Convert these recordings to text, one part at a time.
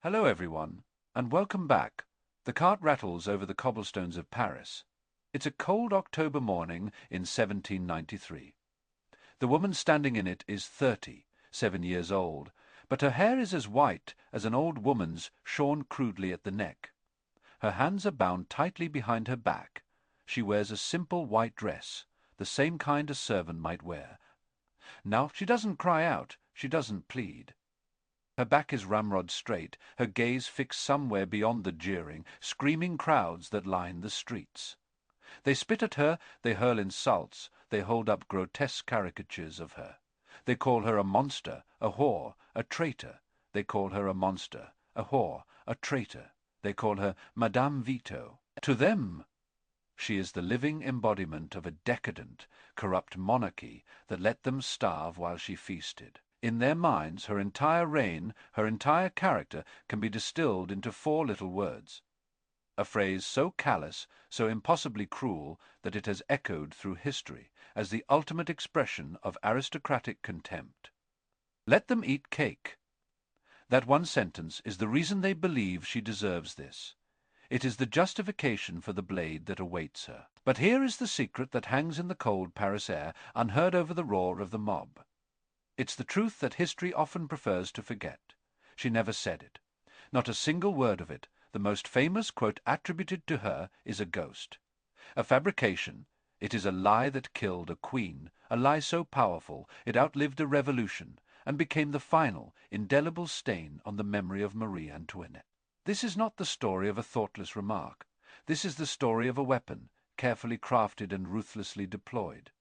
Hello everyone, and welcome back. The cart rattles over the cobblestones of Paris. It's a cold October morning in 1793. The woman standing in it is 30, 7 years old, but her hair is as white as an old woman's shorn crudely at the neck. Her hands are bound tightly behind her back. She wears a simple white dress, the same kind a servant might wear. Now, she doesn't cry out, she doesn't plead. Her back is ramrod straight, her gaze fixed somewhere beyond the jeering, screaming crowds that line the streets. They spit at her, they hurl insults, they hold up grotesque caricatures of her. They call her a monster, a whore, a traitor. They call her a monster, a whore, a traitor. They call her Madame Veto. To them, she is the living embodiment of a decadent, corrupt monarchy that let them starve while she feasted. In their minds, her entire reign, her entire character, can be distilled into four little words. A phrase so callous, so impossibly cruel, that it has echoed through history as the ultimate expression of aristocratic contempt. Let them eat cake. That one sentence is the reason they believe she deserves this. It is the justification for the blade that awaits her. But here is the secret that hangs in the cold Paris air, unheard over the roar of the mob. It's the truth that history often prefers to forget. She never said it. Not a single word of it. The most famous quote attributed to her is a ghost. A fabrication. It is a lie that killed a queen, a lie so powerful it outlived a revolution, and became the final, indelible stain on the memory of Marie Antoinette. This is not the story of a thoughtless remark. This is the story of a weapon, carefully crafted and ruthlessly deployed.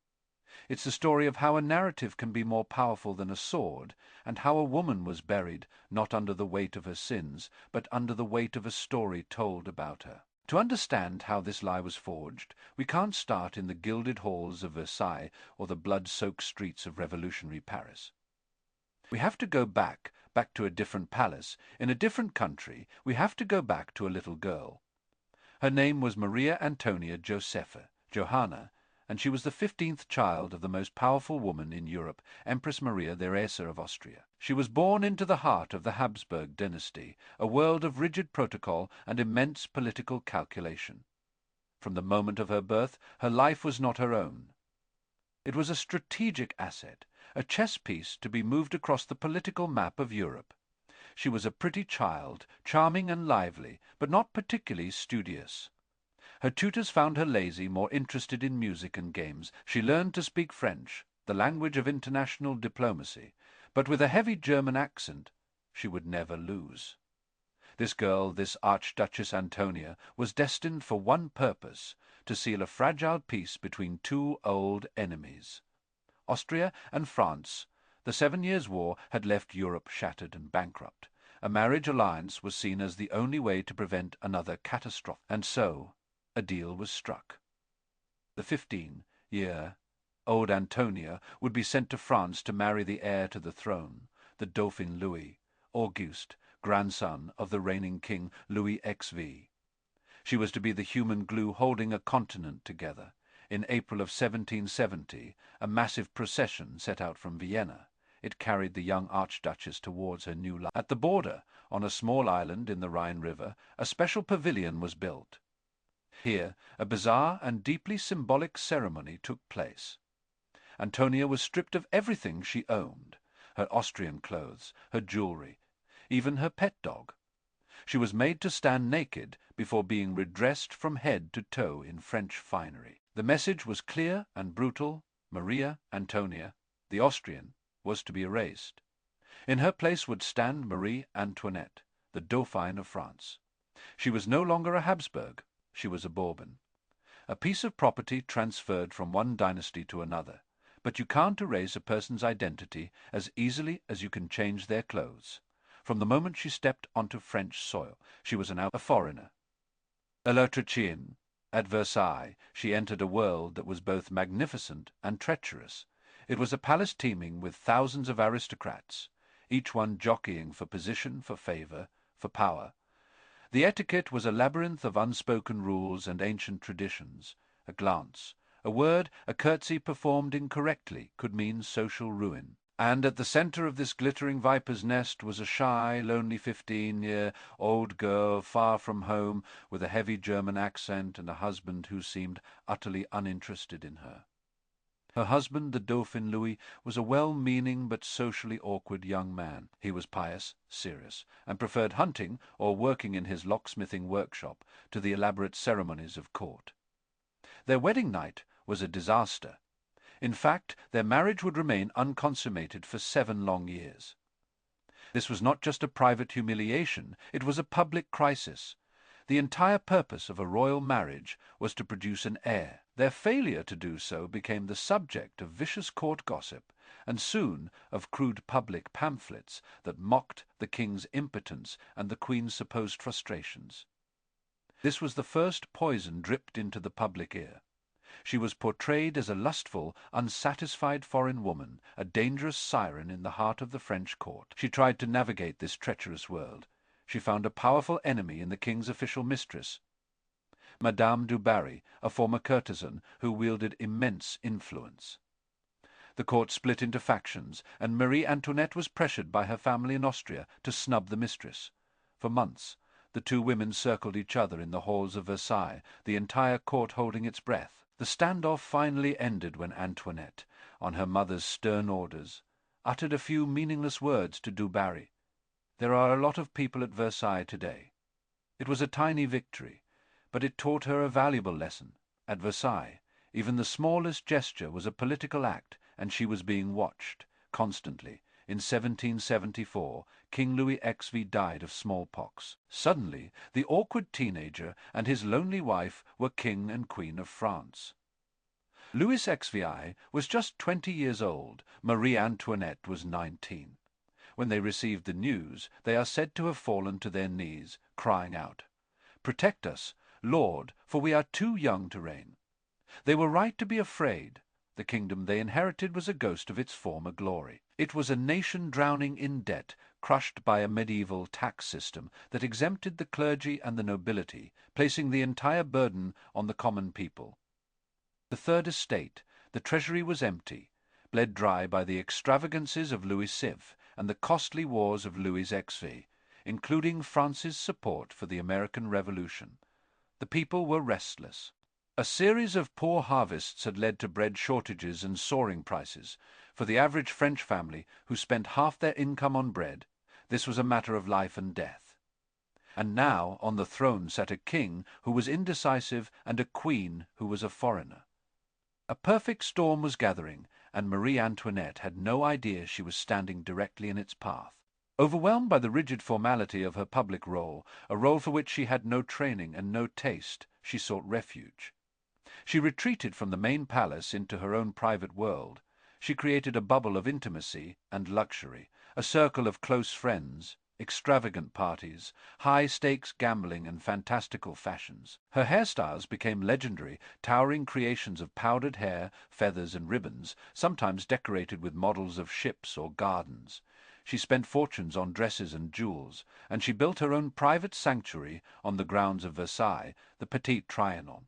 It's the story of how a narrative can be more powerful than a sword, and how a woman was buried, not under the weight of her sins, but under the weight of a story told about her. To understand how this lie was forged, we can't start in the gilded halls of Versailles or the blood-soaked streets of revolutionary Paris. We have to go back to a different palace, in a different country. We have to go back to a little girl. Her name was Maria Antonia Josepha, Johanna, and she was the 15th child of the most powerful woman in Europe, Empress Maria Theresa of Austria. She was born into the heart of the Habsburg dynasty, a world of rigid protocol and immense political calculation. From the moment of her birth, her life was not her own. It was a strategic asset, a chess piece to be moved across the political map of Europe. She was a pretty child, charming and lively, but not particularly studious. Her tutors found her lazy, more interested in music and games. She learned to speak French, the language of international diplomacy, but with a heavy German accent she would never lose. This girl, this Archduchess Antonia, was destined for one purpose, to seal a fragile peace between two old enemies. Austria and France. The 7 Years' War had left Europe shattered and bankrupt. A marriage alliance was seen as the only way to prevent another catastrophe, and so a deal was struck. The 15-year-old Antonia would be sent to France to marry the heir to the throne, the Dauphin Louis, Auguste, grandson of the reigning king Louis XV. She was to be the human glue holding a continent together. In April of 1770, a massive procession set out from Vienna. It carried the young archduchess towards her new life. At the border, on a small island in the Rhine River, a special pavilion was built. Here, a bizarre and deeply symbolic ceremony took place. Antonia was stripped of everything she owned, her Austrian clothes, her jewelry, even her pet dog. She was made to stand naked before being redressed from head to toe in French finery. The message was clear and brutal. Maria Antonia, the Austrian, was to be erased. In her place would stand Marie Antoinette, the Dauphine of France. She was no longer a Habsburg. She was a Bourbon. A piece of property transferred from one dynasty to another. But you can't erase a person's identity as easily as you can change their clothes. From the moment she stepped onto French soil, she was a foreigner. A l'Autrichienne. At Versailles, she entered a world that was both magnificent and treacherous. It was a palace teeming with thousands of aristocrats, each one jockeying for position, for favor, for power. The etiquette was a labyrinth of unspoken rules and ancient traditions. A glance, a word, a curtsy performed incorrectly could mean social ruin. And at the center of this glittering viper's nest was a shy, lonely 15-year-old girl, far from home, with a heavy German accent and a husband who seemed utterly uninterested in her. Her husband, the Dauphin Louis, was a well-meaning but socially awkward young man. He was pious, serious, and preferred hunting or working in his locksmithing workshop to the elaborate ceremonies of court. Their wedding night was a disaster. In fact, their marriage would remain unconsummated for 7 long years. This was not just a private humiliation, it was a public crisis. The entire purpose of a royal marriage was to produce an heir. Their failure to do so became the subject of vicious court gossip, and soon of crude public pamphlets that mocked the king's impotence and the queen's supposed frustrations. This was the first poison dripped into the public ear. She was portrayed as a lustful, unsatisfied foreign woman, a dangerous siren in the heart of the French court. She tried to navigate this treacherous world. She found a powerful enemy in the king's official mistress, Madame du Barry, a former courtesan who wielded immense influence. The court split into factions, and Marie Antoinette was pressured by her family in Austria to snub the mistress. For months, the two women circled each other in the halls of Versailles, the entire court holding its breath. The standoff finally ended when Antoinette, on her mother's stern orders, uttered a few meaningless words to du Barry. There are a lot of people at Versailles today. It was a tiny victory, but it taught her a valuable lesson. At Versailles, even the smallest gesture was a political act, and she was being watched constantly. In 1774, King Louis XVI died of smallpox. Suddenly, the awkward teenager and his lonely wife were King and Queen of France. Louis XVI was just 20 years old. Marie Antoinette was 19. When they received the news, they are said to have fallen to their knees, crying out, "Protect us, Lord, for we are too young to reign." They were right to be afraid. The kingdom they inherited was a ghost of its former glory. It was a nation drowning in debt, crushed by a medieval tax system that exempted the clergy and the nobility, placing the entire burden on the common people. The Third Estate, the treasury was empty, bled dry by the extravagances of Louis Sif and the costly wars of Louis XVI, including France's support for the American Revolution. The people were restless. A series of poor harvests had led to bread shortages and soaring prices. For the average French family, who spent half their income on bread, this was a matter of life and death. And now on the throne sat a king who was indecisive and a queen who was a foreigner. A perfect storm was gathering, and Marie Antoinette had no idea she was standing directly in its path. Overwhelmed by the rigid formality of her public role, a role for which she had no training and no taste, she sought refuge. She retreated from the main palace into her own private world. She created a bubble of intimacy and luxury, a circle of close friends, extravagant parties, high-stakes gambling and fantastical fashions. Her hairstyles became legendary, towering creations of powdered hair, feathers and ribbons, sometimes decorated with models of ships or gardens. She spent fortunes on dresses and jewels, and she built her own private sanctuary on the grounds of Versailles, the Petit Trianon.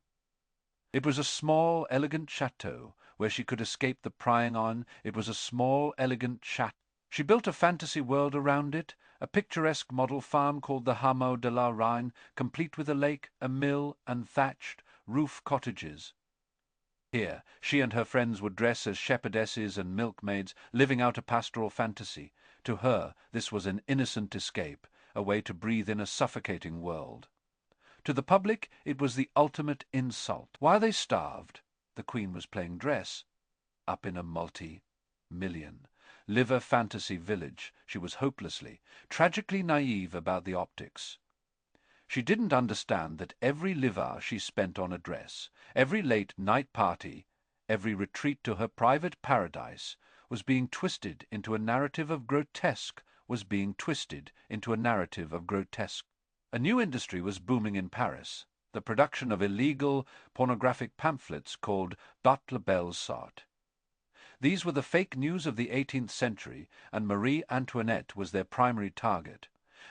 It was a small, elegant chateau where she could escape the prying on. It was a small, elegant chateau. She built a fantasy world around it, a picturesque model farm called the Hameau de la Reine, complete with a lake, a mill, and thatched roof cottages. Here, she and her friends would dress as shepherdesses and milkmaids, living out a pastoral fantasy. To her, this was an innocent escape, a way to breathe in a suffocating world. To the public, it was the ultimate insult. While they starved, the Queen was playing dress. Up in a multi-million liver fantasy village, she was hopelessly, tragically naive about the optics. She didn't understand that every liver she spent on a dress, every late night party, every retreat to her private paradise, was being twisted into a narrative of grotesque, A new industry was booming in Paris, the production of illegal pornographic pamphlets called Bat la Belle Sorte. These were the fake news of the 18th century, and Marie Antoinette was their primary target.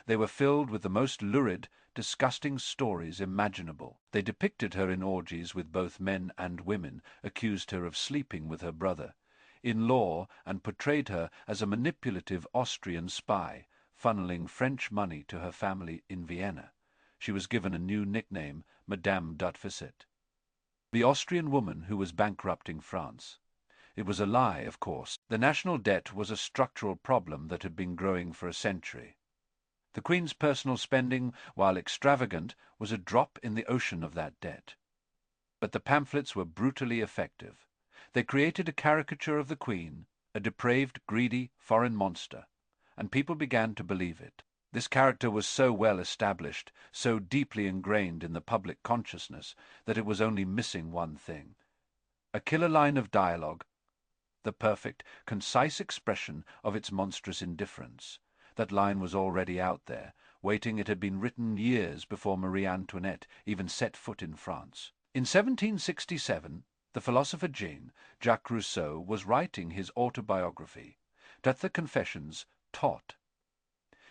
They were filled with the most lurid, disgusting stories imaginable. They depicted her in orgies with both men and women, accused her of sleeping with her brother. in law and portrayed her as a manipulative Austrian spy, funneling French money to her family in Vienna. She was given a new nickname, Madame d'Hautefeuset, the Austrian woman who was bankrupting France. It was a lie, of course. The national debt was a structural problem that had been growing for a century. The Queen's personal spending, while extravagant, was a drop in the ocean of that debt. But the pamphlets were brutally effective. They created a caricature of the Queen, a depraved, greedy, foreign monster, and people began to believe it. This character was so well established, so deeply ingrained in the public consciousness, that it was only missing one thing: a killer line of dialogue, the perfect, concise expression of its monstrous indifference. That line was already out there, waiting. It had been written years before Marie Antoinette even set foot in France. In 1767, the philosopher Jacques Rousseau was writing his autobiography, the Confessions, Taught.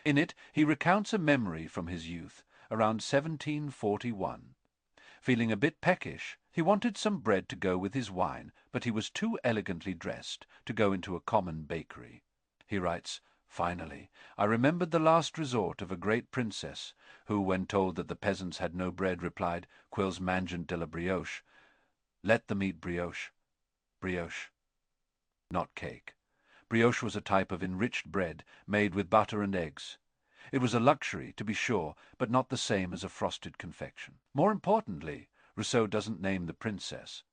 In it, he recounts a memory from his youth, around 1741. Feeling a bit peckish, he wanted some bread to go with his wine, but he was too elegantly dressed to go into a common bakery. He writes, "Finally, I remembered the last resort of a great princess, who, when told that the peasants had no bread, replied, 'Quils mangent de la brioche?' Let them eat brioche. Brioche, not cake. Brioche was a type of enriched bread made with butter and eggs. It was a luxury, to be sure, but not the same as a frosted confection." More importantly, Rousseau doesn't name the princess.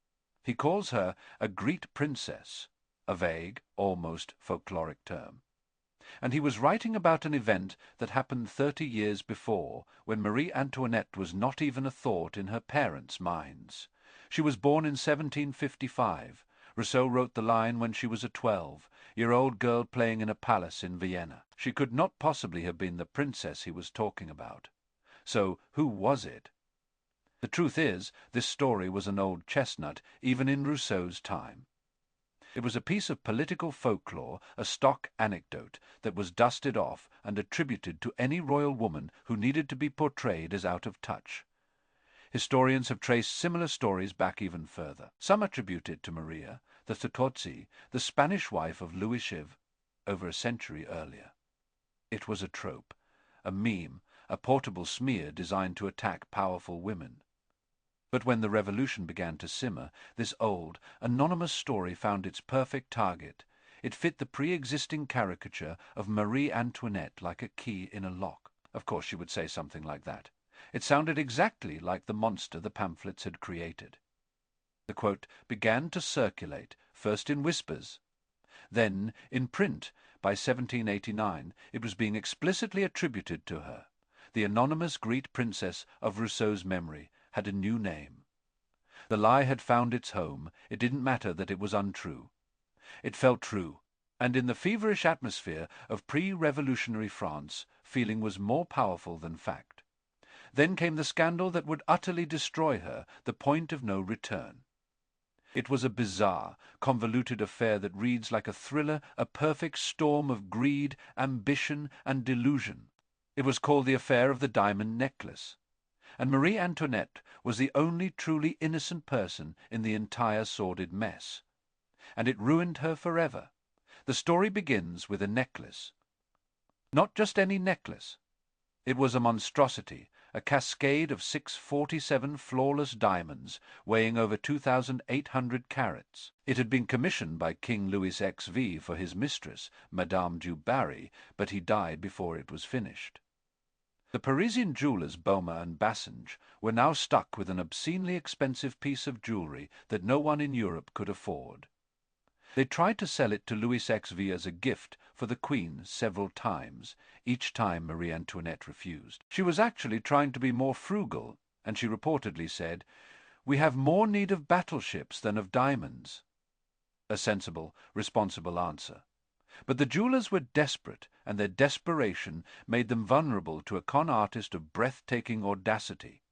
He calls her a Great Princess, a vague, almost folkloric term. And he was writing about an event that happened 30 years before, when Marie Antoinette was not even a thought in her parents' minds. She was born in 1755. Rousseau wrote the line when she was a 12-year-old girl playing in a palace in Vienna. She could not possibly have been the princess he was talking about. So who was it? The truth is, this story was an old chestnut, even in Rousseau's time. It was a piece of political folklore, a stock anecdote that was dusted off and attributed to any royal woman who needed to be portrayed as out of touch. Historians have traced similar stories back even further. Some attribute it to Maria, the Strozzi, the Spanish wife of Louis XVI, over a century earlier. It was a trope, a meme, a portable smear designed to attack powerful women. But when the revolution began to simmer, this old, anonymous story found its perfect target. It fit the pre-existing caricature of Marie Antoinette like a key in a lock. Of course she would say something like that. It sounded exactly like the monster the pamphlets had created. The quote began to circulate, first in whispers, then in print. By 1789, it was being explicitly attributed to her. The anonymous Great Princess of Rousseau's memory had a new name. The lie had found its home. It didn't matter that it was untrue. It felt true, and in the feverish atmosphere of pre-revolutionary France, feeling was more powerful than fact. Then came the scandal that would utterly destroy her, the point of no return. It was a bizarre, convoluted affair that reads like a thriller, a perfect storm of greed, ambition, and delusion. It was called the affair of the diamond necklace. And Marie Antoinette was the only truly innocent person in the entire sordid mess. And it ruined her forever. The story begins with a necklace. Not just any necklace. It was a monstrosity, a cascade of 647 flawless diamonds, weighing over 2,800 carats. It had been commissioned by King Louis XV for his mistress, Madame du Barry, but he died before it was finished. The Parisian jewelers Baume and Bassange were now stuck with an obscenely expensive piece of jewelry that no one in Europe could afford. They tried to sell it to Louis XV as a gift for the Queen several times. Each time Marie Antoinette refused. She was actually trying to be more frugal, and she reportedly said, "We have more need of battleships than of diamonds." A sensible, responsible answer. But the jewelers were desperate, and their desperation made them vulnerable to a con artist of breathtaking audacity.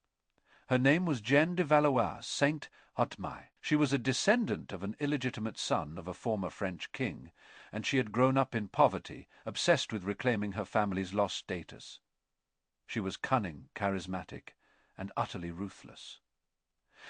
Her name was Jeanne de Valois, Saint Hotmai. She was a descendant of an illegitimate son of a former French king, and she had grown up in poverty, obsessed with reclaiming her family's lost status. She was cunning, charismatic, and utterly ruthless.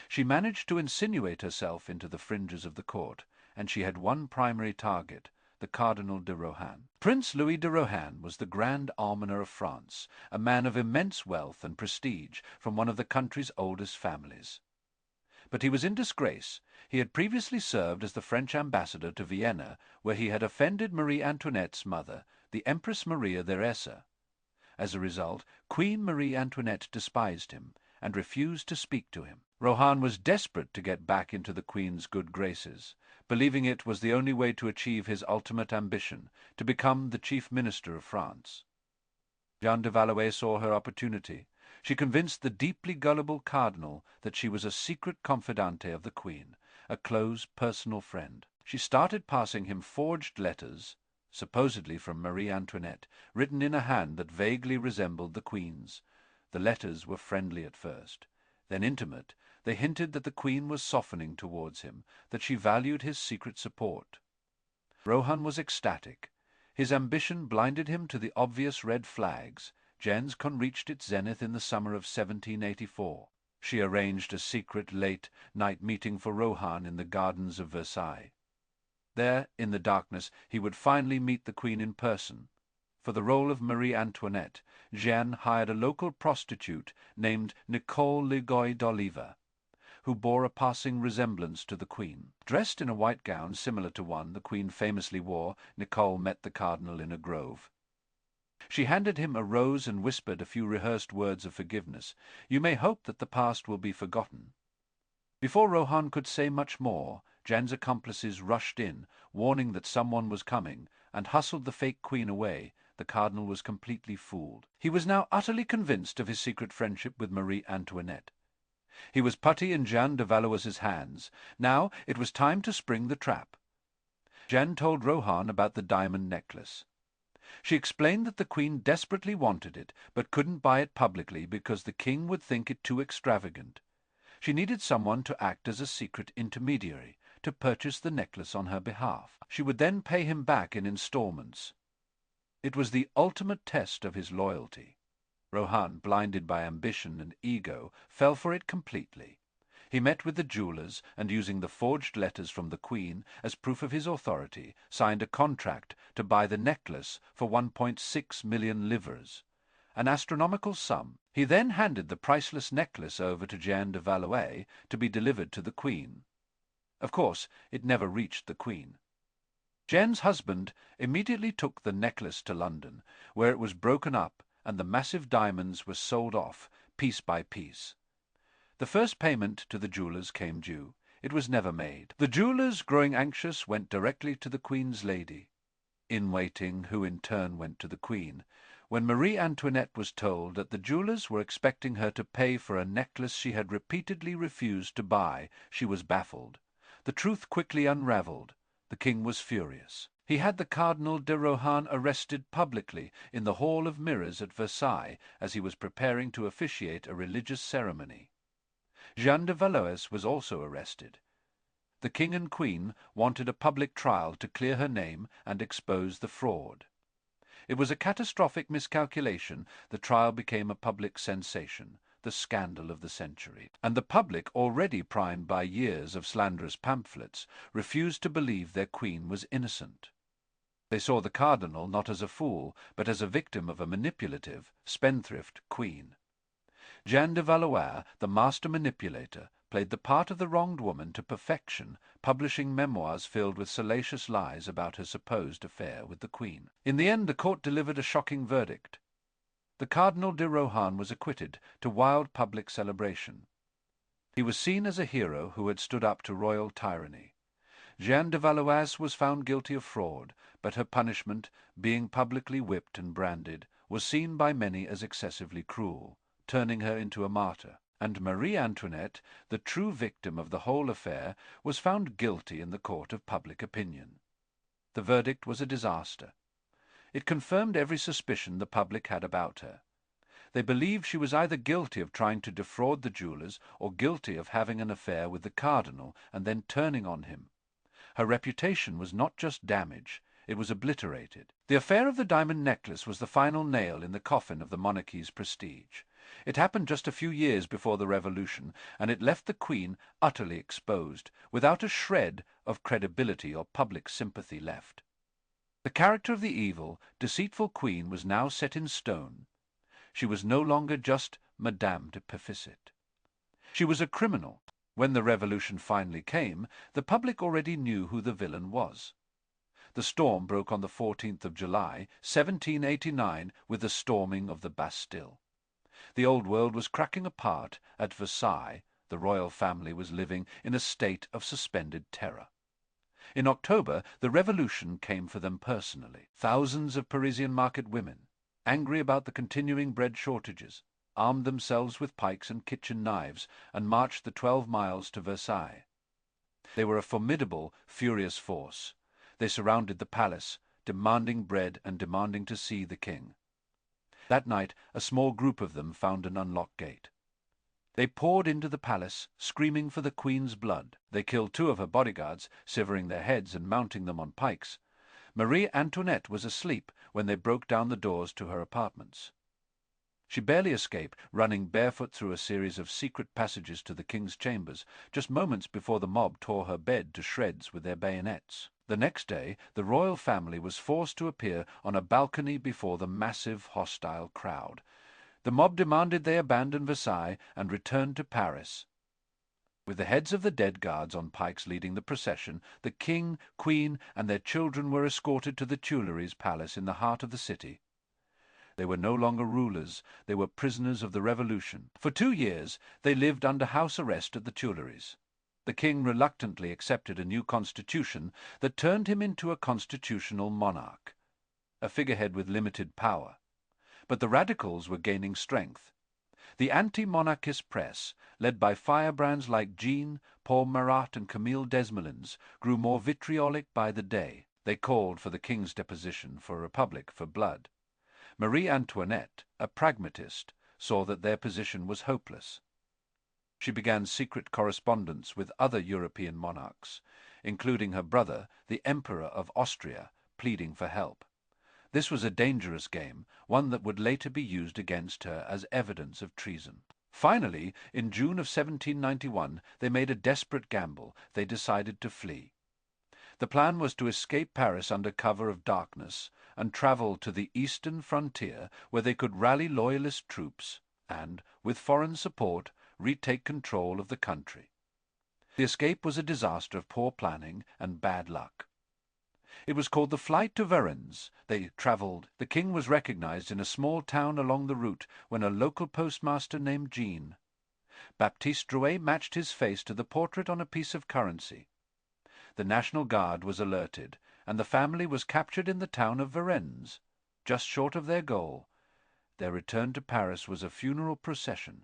She managed to insinuate herself into the fringes of the court, and she had one primary target, the Cardinal de Rohan. Prince Louis de Rohan was the Grand Almoner of France, a man of immense wealth and prestige from one of the country's oldest families. But he was in disgrace. He had previously served as the French ambassador to Vienna, where he had offended Marie Antoinette's mother, the Empress Maria Theresa. As a result, Queen Marie Antoinette despised him and refused to speak to him. Rohan was desperate to get back into the Queen's good graces, believing it was the only way to achieve his ultimate ambition, to become the chief minister of France. Jeanne de Valois saw her opportunity. She convinced the deeply gullible cardinal that she was a secret confidante of the Queen, a close personal friend. She started passing him forged letters, supposedly from Marie Antoinette, written in a hand that vaguely resembled the Queen's. The letters were friendly at first. Then intimate, they hinted that the Queen was softening towards him, that she valued his secret support. Rohan was ecstatic. His ambition blinded him to the obvious red flags. Jeanne's con reached its zenith in the summer of 1784. She arranged a secret late-night meeting for Rohan in the gardens of Versailles. There, in the darkness, he would finally meet the Queen in person. For the role of Marie Antoinette, Jeanne hired a local prostitute named Nicole Ligoy d'Oliva, who bore a passing resemblance to the Queen. Dressed in a white gown similar to one the Queen famously wore, Nicole met the cardinal in a grove. She handed him a rose and whispered a few rehearsed words of forgiveness. "You may hope that the past will be forgotten." Before Rohan could say much more, Jeanne's accomplices rushed in, warning that someone was coming, and hustled the fake Queen away. The cardinal was completely fooled. He was now utterly convinced of his secret friendship with Marie Antoinette. He was putty in Jeanne de Valois's hands. Now it was time to spring the trap. Jeanne told Rohan about the diamond necklace. She explained that the Queen desperately wanted it, but couldn't buy it publicly because the king would think it too extravagant. She needed someone to act as a secret intermediary, to purchase the necklace on her behalf. She would then pay him back in installments. It was the ultimate test of his loyalty. Rohan, blinded by ambition and ego, fell for it completely. He met with the jewelers, and using the forged letters from the Queen as proof of his authority, signed a contract to buy the necklace for 1.6 million livres, an astronomical sum. He then handed the priceless necklace over to Jeanne de Valois to be delivered to the Queen. Of course, it never reached the Queen. Jeanne's husband immediately took the necklace to London, where it was broken up and the massive diamonds were sold off, piece by piece. The first payment to the jewelers came due. It was never made. The jewelers, growing anxious, went directly to the Queen's lady, in waiting, who in turn went to the Queen. When Marie Antoinette was told that the jewelers were expecting her to pay for a necklace she had repeatedly refused to buy, she was baffled. The truth quickly unraveled. The king was furious. He had the Cardinal de Rohan arrested publicly in the Hall of Mirrors at Versailles as he was preparing to officiate a religious ceremony. Jeanne de Valois was also arrested. The king and queen wanted a public trial to clear her name and expose the fraud. It was a catastrophic miscalculation. The trial became a public sensation, the scandal of the century. And the public, already primed by years of slanderous pamphlets, refused to believe their queen was innocent. They saw the cardinal not as a fool, but as a victim of a manipulative, spendthrift queen. Jeanne de Valois, the master manipulator, played the part of the wronged woman to perfection, publishing memoirs filled with salacious lies about her supposed affair with the Queen. In the end, the court delivered a shocking verdict. The Cardinal de Rohan was acquitted, to wild public celebration. He was seen as a hero who had stood up to royal tyranny. Jeanne de Valois was found guilty of fraud, but her punishment, being publicly whipped and branded, was seen by many as excessively cruel, turning her into a martyr. And Marie Antoinette, the true victim of the whole affair, was found guilty in the court of public opinion. The verdict was a disaster. It confirmed every suspicion the public had about her. They believed she was either guilty of trying to defraud the jewelers or guilty of having an affair with the cardinal and then turning on him. Her reputation was not just damaged, it was obliterated. The affair of the diamond necklace was the final nail in the coffin of the monarchy's prestige. It happened just a few years before the Revolution, and it left the Queen utterly exposed, without a shred of credibility or public sympathy left. The character of the evil, deceitful Queen was now set in stone. She was no longer just Madame de Perficet. She was a criminal. When the Revolution finally came, the public already knew who the villain was. The storm broke on the 14th of July, 1789, with the storming of the Bastille. The old world was cracking apart. At Versailles, the royal family was living in a state of suspended terror. In October, the revolution came for them personally. Thousands of Parisian market women, angry about the continuing bread shortages, armed themselves with pikes and kitchen knives and marched the 12 miles to Versailles. They were a formidable, furious force. They surrounded the palace, demanding bread and demanding to see the king. That night, a small group of them found an unlocked gate. They poured into the palace, screaming for the Queen's blood. They killed 2 of her bodyguards, severing their heads and mounting them on pikes. Marie Antoinette was asleep when they broke down the doors to her apartments. She barely escaped, running barefoot through a series of secret passages to the king's chambers, just moments before the mob tore her bed to shreds with their bayonets. The next day, the royal family was forced to appear on a balcony before the massive, hostile crowd. The mob demanded they abandon Versailles and return to Paris. With the heads of the dead guards on pikes leading the procession, the king, queen, and their children were escorted to the Tuileries Palace in the heart of the city. They were no longer rulers, they were prisoners of the Revolution. For 2 years, they lived under house arrest at the Tuileries. The king reluctantly accepted a new constitution that turned him into a constitutional monarch, a figurehead with limited power. But the radicals were gaining strength. The anti-monarchist press, led by firebrands like Jean, Paul Marat, and Camille Desmoulins, grew more vitriolic by the day. They called for the king's deposition, for a republic, for blood. Marie Antoinette, a pragmatist, saw that their position was hopeless. She began secret correspondence with other European monarchs, including her brother, the Emperor of Austria, pleading for help. This was a dangerous game, one that would later be used against her as evidence of treason. Finally, in June of 1791, they made a desperate gamble. They decided to flee. The plan was to escape Paris under cover of darkness and travel to the eastern frontier, where they could rally loyalist troops and, with foreign support, retake control of the country. The escape was a disaster of poor planning and bad luck. It was called the Flight to Varennes. They traveled. The king was recognized in a small town along the route when a local postmaster named Jean. Baptiste Drouet matched his face to the portrait on a piece of currency. The National Guard was alerted, and the family was captured in the town of Varennes, just short of their goal. Their return to Paris was a funeral procession.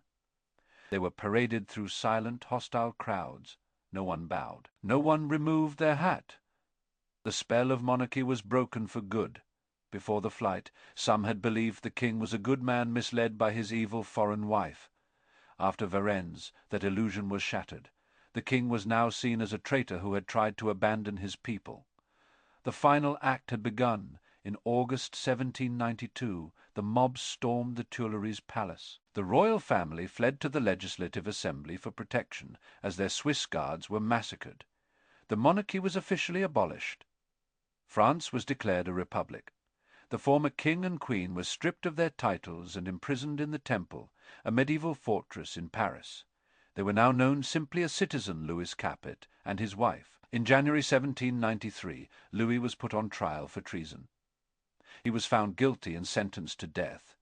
They were paraded through silent, hostile crowds. No one bowed. No one removed their hat. The spell of monarchy was broken for good. Before the flight, some had believed the king was a good man misled by his evil foreign wife. After Varennes, that illusion was shattered. The king was now seen as a traitor who had tried to abandon his people. The final act had begun. In August 1792, the mob stormed the Tuileries Palace. The royal family fled to the Legislative Assembly for protection, as their Swiss guards were massacred. The monarchy was officially abolished. France was declared a republic. The former king and queen were stripped of their titles and imprisoned in the Temple, a medieval fortress in Paris. They were now known simply as citizen Louis Capet and his wife. In January 1793, Louis was put on trial for treason. He was found guilty and sentenced to death.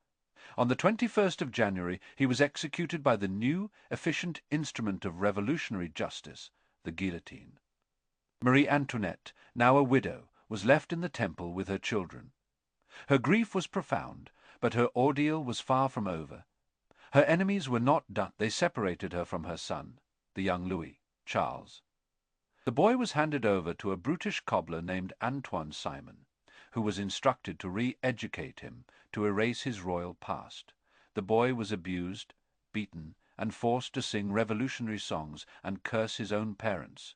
On the 21st of January, he was executed by the new, efficient instrument of revolutionary justice, the guillotine. Marie Antoinette, now a widow, was left in the Temple with her children. Her grief was profound, but her ordeal was far from over. Her enemies were not done. They separated her from her son, the young Louis, Charles. The boy was handed over to a brutish cobbler named Antoine Simon, who was instructed to re-educate him, to erase his royal past. The boy was abused, beaten, and forced to sing revolutionary songs and curse his own parents.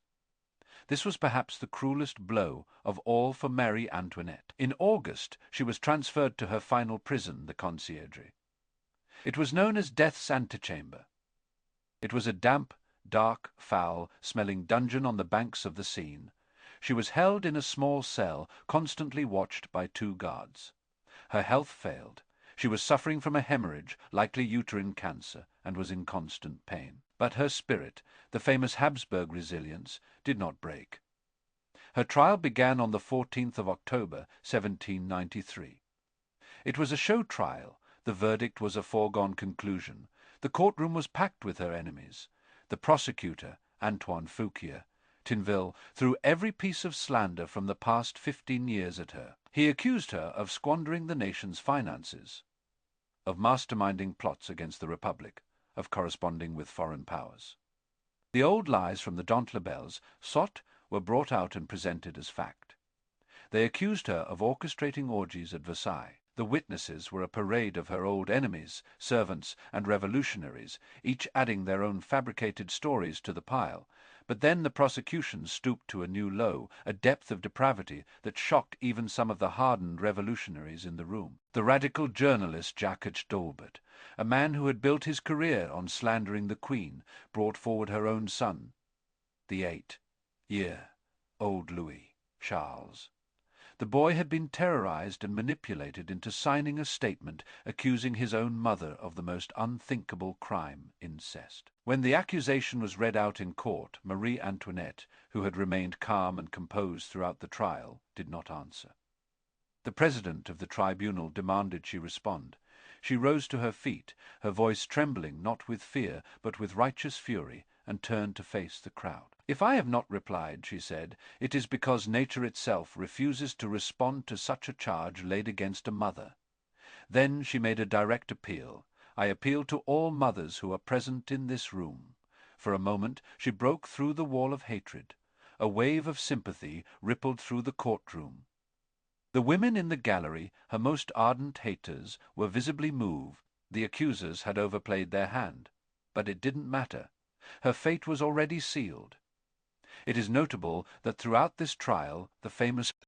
This was perhaps the cruelest blow of all for Marie Antoinette. In August, she was transferred to her final prison, the Conciergerie. It was known as Death's Antechamber. It was a damp, dark, foul-smelling dungeon on the banks of the Seine. She was held in a small cell, constantly watched by 2 guards. Her health failed. She was suffering from a hemorrhage, likely uterine cancer, and was in constant pain. But her spirit, the famous Habsburg resilience, did not break. Her trial began on the 14th of October, 1793. It was a show trial. The verdict was a foregone conclusion. The courtroom was packed with her enemies. The prosecutor, Antoine Fouquier, Tinville, threw every piece of slander from the past 15 years at her. He accused her of squandering the nation's finances, of masterminding plots against the Republic, of corresponding with foreign powers. The old lies from the Dantelabels sought were brought out and presented as fact. They accused her of orchestrating orgies at Versailles. The witnesses were a parade of her old enemies, servants, and revolutionaries, each adding their own fabricated stories to the pile. But then the prosecution stooped to a new low, a depth of depravity that shocked even some of the hardened revolutionaries in the room. The radical journalist Jacques Dolbert, a man who had built his career on slandering the Queen, brought forward her own son, the 8-year-old Louis Charles. The boy had been terrorized and manipulated into signing a statement accusing his own mother of the most unthinkable crime, incest. When the accusation was read out in court, Marie Antoinette, who had remained calm and composed throughout the trial, did not answer. The president of the tribunal demanded she respond. She rose to her feet, her voice trembling not with fear but with righteous fury, and turned to face the crowd. "If I have not replied," she said, "it is because nature itself refuses to respond to such a charge laid against a mother." Then she made a direct appeal. "I appeal to all mothers who are present in this room." For a moment she broke through the wall of hatred. A wave of sympathy rippled through the courtroom. The women in the gallery, her most ardent haters, were visibly moved. The accusers had overplayed their hand. But it didn't matter. Her fate was already sealed. It is notable that throughout this trial, the famous